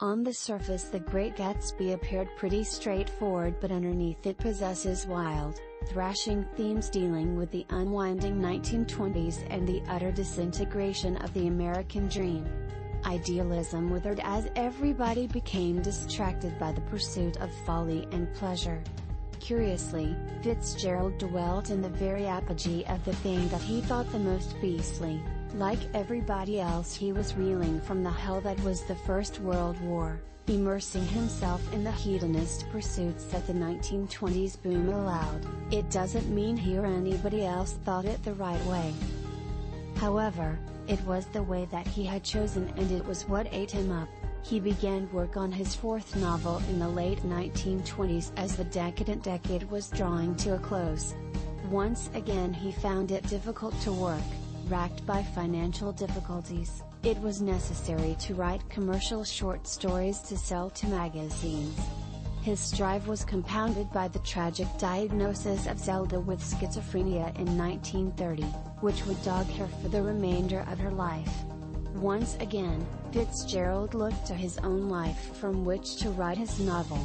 On the surface The Great Gatsby appeared pretty straightforward, but underneath it possesses wild, thrashing themes dealing with the unwinding 1920s and the utter disintegration of the American dream. Idealism withered as everybody became distracted by the pursuit of folly and pleasure. Curiously, Fitzgerald dwelt in the very apogee of the thing that he thought the most beastly. Like everybody else, he was reeling from the hell that was the First World War, immersing himself in the hedonist pursuits that the 1920s boom allowed. It doesn't mean he or anybody else thought it the right way. However, it was the way that he had chosen, and it was what ate him up. He began work on his fourth novel in the late 1920s as the decadent decade was drawing to a close. Once again he found it difficult to work, racked by financial difficulties. It was necessary to write commercial short stories to sell to magazines. His strive was compounded by the tragic diagnosis of Zelda with schizophrenia in 1930, which would dog her for the remainder of her life. Once again, Fitzgerald looked to his own life from which to write his novel.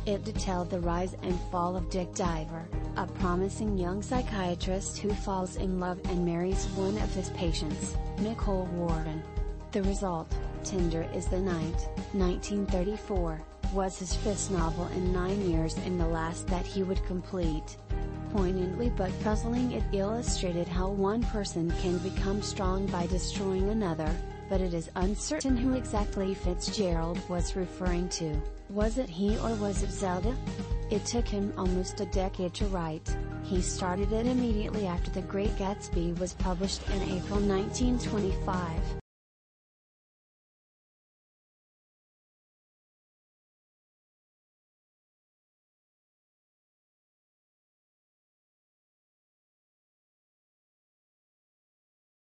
It detailed the rise and fall of Dick Diver, a promising young psychiatrist who falls in love and marries one of his patients, Nicole Warren. The result, Tender is the Night, 1934, was his fifth novel in 9 years and the last that he would complete. Poignantly but puzzling, it illustrated how one person can become strong by destroying another, but it is uncertain who exactly Fitzgerald was referring to. Was it he or was it Zelda? It took him almost a decade to write. He started it immediately after The Great Gatsby was published in April 1925.